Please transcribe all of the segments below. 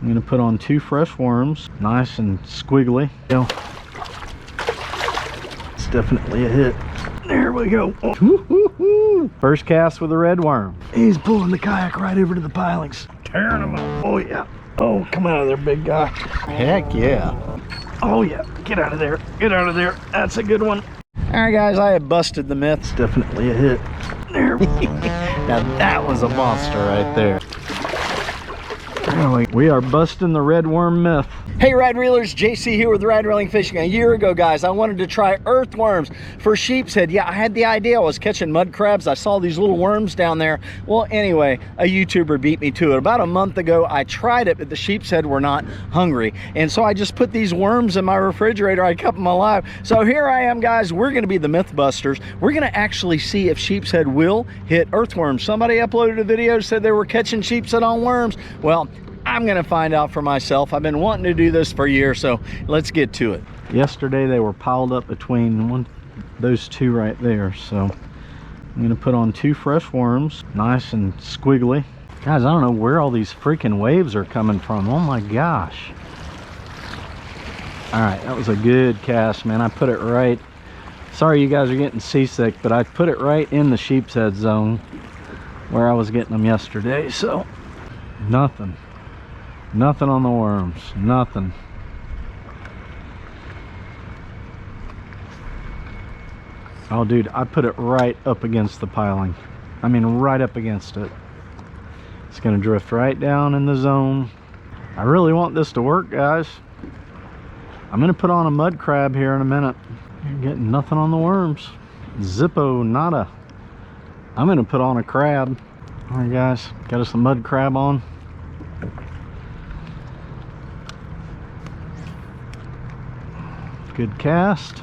I'm gonna put on 2 fresh worms, nice and squiggly. It's definitely a hit. There we go. First cast with a red worm. He's pulling the kayak right over to the pilings. Tearing them up. Oh yeah. Oh, come out of there, big guy. Heck yeah. Oh yeah, get out of there. Get out of there. That's a good one. All right, guys, I have busted the myth. It's definitely a hit. There. Now that was a monster right there. We are busting the red worm myth. Hey rad reelers, JC here with Rad Reeling Fishing. A year ago, guys, I wanted to try earthworms for sheepshead. Yeah, I had the idea. I was catching mud crabs. I saw these little worms down there. Well, anyway, a YouTuber beat me to it. About a month ago, I tried it, but the sheepshead were not hungry. And so I just put these worms in my refrigerator. I kept them alive. So here I am, guys. We're going to be the Mythbusters. We're going to actually see if sheepshead will hit earthworms. Somebody uploaded a video, said they were catching sheepshead on worms. Well, I'm gonna find out for myself. I've been wanting to do this for years, so let's get to it. Yesterday they were piled up between those two right there, so I'm gonna put on 2 fresh worms, nice and squiggly. Guys, I don't know where all these freaking waves are coming from. Oh my gosh. All right, that was a good cast, man. I put it right, sorry you guys are getting seasick, but I put it right in the sheepshead zone where I was getting them yesterday. So nothing on the worms, nothing. Oh dude, I put it right up against the piling. I mean right up against it. It's gonna drift right down in the zone. I really want this to work, guys. I'm gonna put on a mud crab here in a minute. You're getting nothing on the worms. Zippo nada. I'm gonna put on a crab. All right guys, got us a mud crab on. Good cast.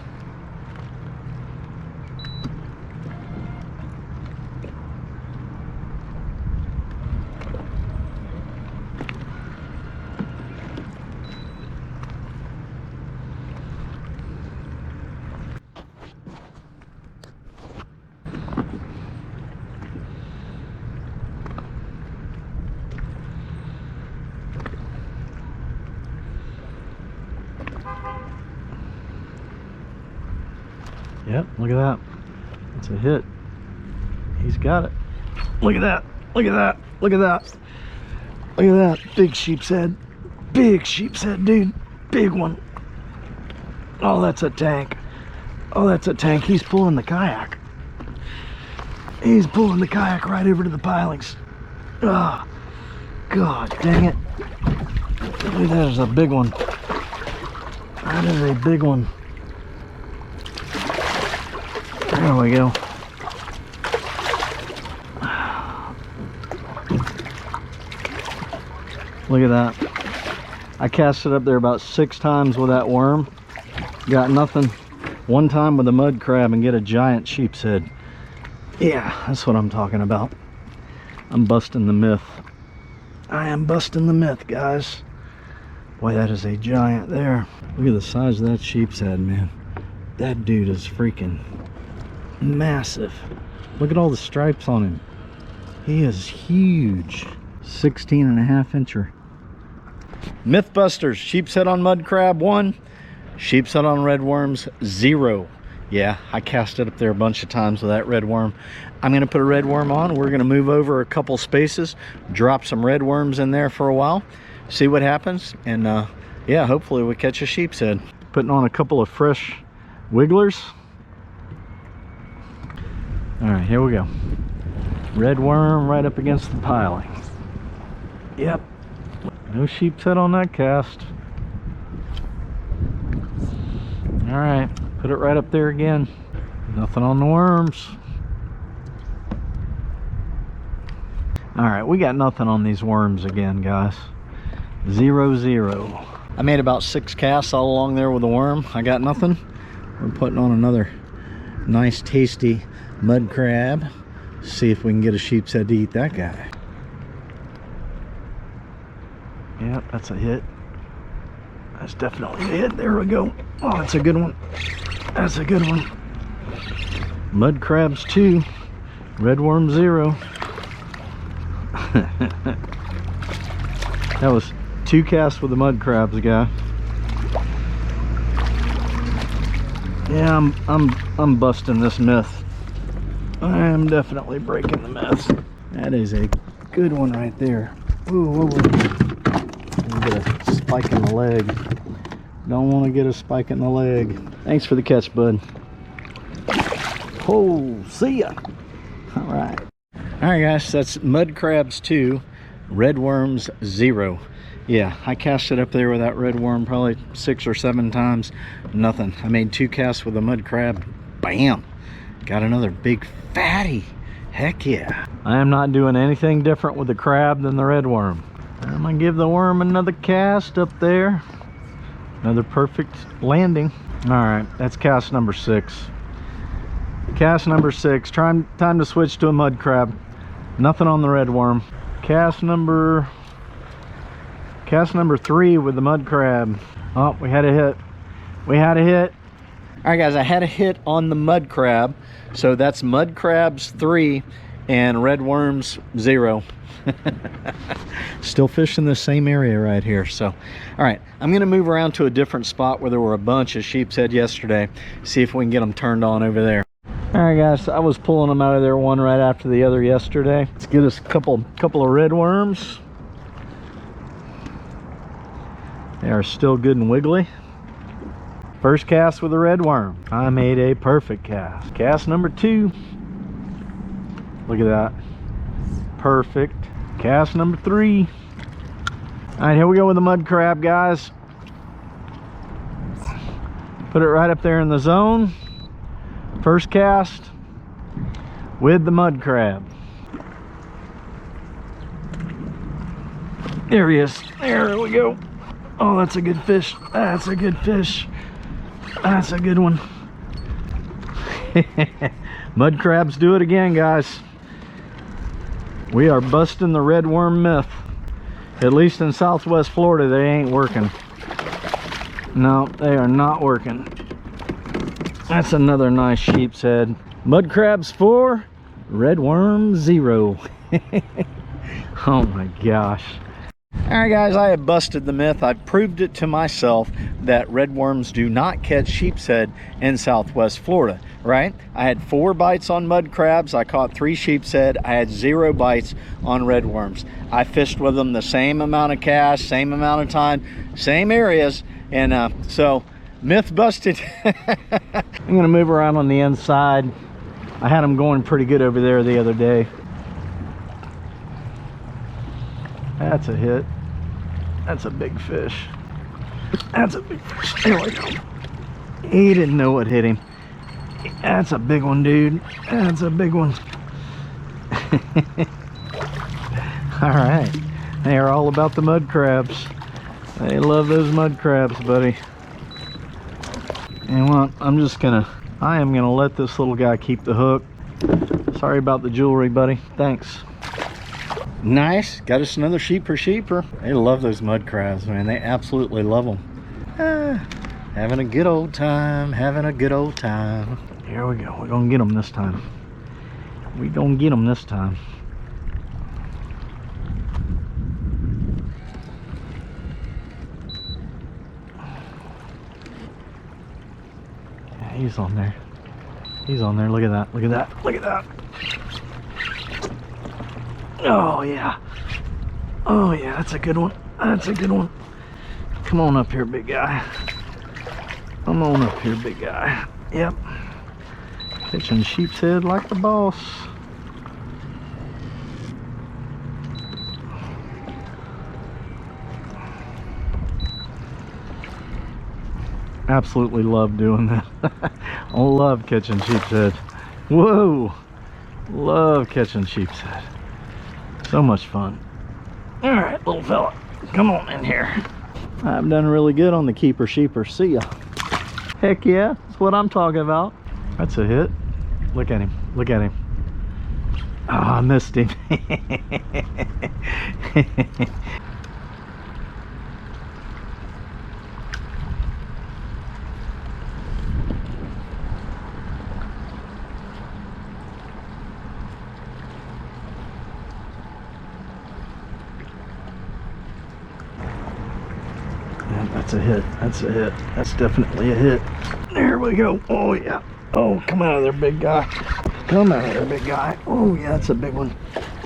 Yep, look at that. It's a hit. He's got it. Look at that. Look at that. Look at that. Look at that. Big sheepshead. Big sheepshead, dude. Big one. Oh, that's a tank. Oh, that's a tank. He's pulling the kayak. He's pulling the kayak right over to the pilings. Oh, God dang it. Look at that is a big one. That is a big one. There we go. Look at that. I cast it up there about 6 times with that worm. Got nothing. 1 time with a mud crab and get a giant sheepshead. Yeah, that's what I'm talking about. I'm busting the myth. I am busting the myth, guys. Boy, that is a giant there. Look at the size of that sheepshead, man. That dude is freaking massive. Look at all the stripes on him. He is huge. 16.5 incher. Mythbusters, sheepshead on mud crab 1, sheepshead on red worms 0. Yeah, I cast it up there a bunch of times with that red worm. I'm gonna put a red worm on. We're gonna move over a couple spaces, drop some red worms in there for a while, see what happens, and yeah, hopefully we catch a sheepshead. Putting on a couple of fresh wigglers. All right, here we go. Red worm right up against the piling. Yep. No sheepshead on that cast. All right, put it right up there again. Nothing on the worms. All right, we got nothing on these worms again, guys. 0-0. I made about 6 casts all along there with a worm. I got nothing. We're putting on another nice, tasty mud crab. See if we can get a sheepshead to eat that guy. Yep, that's a hit. That's definitely a hit. There we go. Oh, that's a good one. That's a good one. Mud crabs 2, red worm 0. 2 casts with the mud crabs, guy. Yeah, I'm busting this myth. I am definitely breaking the myth. That is a good one right there. Ooh, whoa, whoa. Get a spike in the leg. Don't want to get a spike in the leg. Thanks for the catch, bud. Oh, see ya. All right. All right, guys, that's mud crabs 2, red worms 0. Yeah, I casted up there with that red worm probably 6 or 7 times. Nothing. I made 2 casts with a mud crab. Bam! Got another big fatty. Heck yeah. I am not doing anything different with the crab than the red worm. I'm gonna give the worm another cast up there. Another perfect landing. All right, that's cast number 6. Cast number 6. Time to switch to a mud crab. Nothing on the red worm. Cast number 3 with the mud crab. Oh, we had a hit. We had a hit. All right, guys, I had a hit on the mud crab. So that's mud crabs 3 and red worms 0. Still fishing the same area right here. So, all right, I'm gonna move around to a different spot where there were a bunch of sheepshead yesterday. See if we can get them turned on over there. All right, guys, I was pulling them out of there one right after the other yesterday. Let's get us a couple of red worms. They are still good and wiggly. First cast with a red worm. I made a perfect cast. Cast number 2. Look at that. Perfect. Cast number 3. All right, here we go with the mud crab, guys. Put it right up there in the zone. First cast with the mud crab. There he is. There we go. Oh, that's a good fish. That's a good fish. That's a good one. Mud crabs do it again, guys. We are busting the red worm myth. At least in Southwest Florida, they ain't working. No, they are not working. That's another nice sheepshead. Mud crabs 4, red worm 0. Oh my gosh. All right, guys, I have busted the myth. I've proved it to myself that red worms do not catch sheepshead in Southwest Florida, right? I had 4 bites on mud crabs. I caught 3 sheepshead. I had 0 bites on red worms. I fished with them the same amount of casts, same amount of time, same areas, and so myth busted. I'm gonna move around on the inside. I had them going pretty good over there the other day. That's a hit. That's a big fish. That's a big fish. There we go. He didn't know what hit him. That's a big one, dude. That's a big one. All right. They are all about the mud crabs. They love those mud crabs, buddy. And what? I am gonna let this little guy keep the hook. Sorry about the jewelry, buddy. Thanks. Nice. Got us another sheeper. They love those mud crabs, man. They absolutely love them. Having a good old time. Having a good old time. Here we go. We're gonna get them this time. We're gonna get them this time. Yeah, he's on there. He's on there. Look at that. Look at that. Look at that. Oh yeah. Oh yeah, that's a good one. That's a good one. Come on up here, big guy. Come on up here, big guy. Yep. Catching sheepshead like the boss. Absolutely love doing that. I love catching sheepshead. Whoa. Love catching sheepshead. So much fun. All right, little fella, come on in here. I've done really good on the keeper sheeper. See ya. Heck yeah, that's what I'm talking about. That's a hit. Look at him. Look at him. Oh, I missed him. Yeah, that's a hit. That's a hit. That's definitely a hit. There we go. Oh yeah. Oh, come out of there, big guy. Come out of there, big guy. Oh yeah, that's a big one.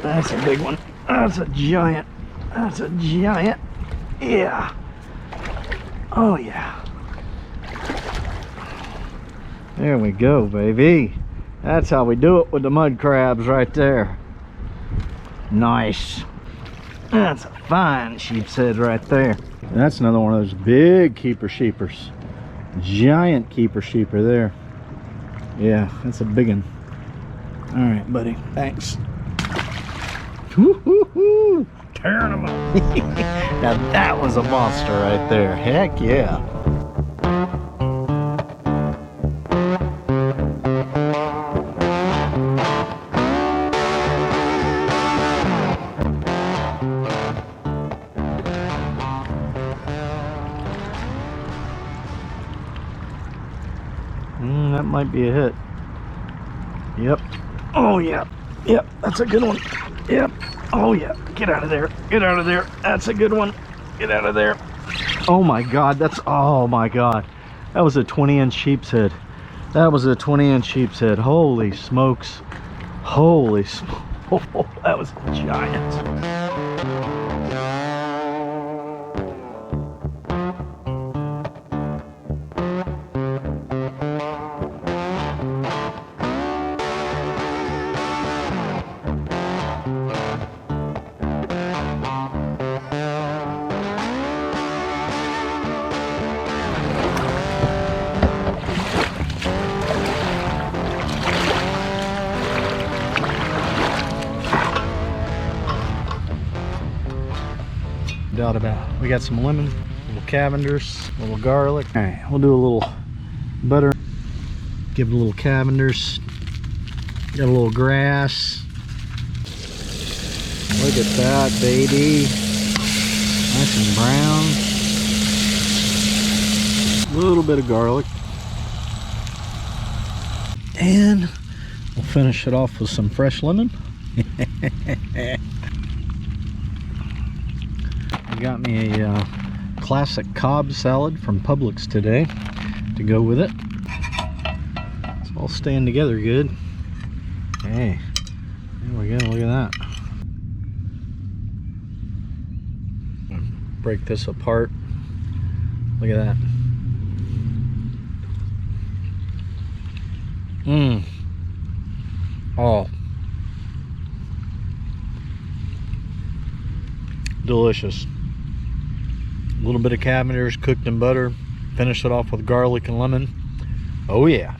That's a big one. That's a giant. That's a giant. Yeah. Oh yeah. There we go, baby. That's how we do it with the mud crabs right there. Nice. That's a fine sheepshead right there. That's another one of those big keeper sheepers. Giant keeper sheeper there. Yeah, that's a big one. All right, buddy. Thanks. Woo-hoo-hoo. Tearing them up. Now that was a monster right there. Heck yeah. That might be a hit. Yep. Oh yeah. Yep, that's a good one. Yep. Oh yeah. Get out of there. Get out of there. That's a good one. Get out of there. Oh my god, that's, oh my god. That was a 20-inch sheepshead. That was a 20-inch sheepshead. Holy smokes. Holy smokes. Oh, that was a giant. Doubt about it. We got some lemon, a little Cavenders, a little garlic. All right, we'll do a little butter, give it a little Cavenders, got a little grass. Look at that, baby. Nice and brown. A little bit of garlic. And we'll finish it off with some fresh lemon. Got me a classic Cobb salad from Publix today to go with it. It's all staying together good. Hey, there we go, look at that. Break this apart. Look at that. Oh, delicious. A little bit of Cavenders cooked in butter. Finish it off with garlic and lemon. Oh yeah.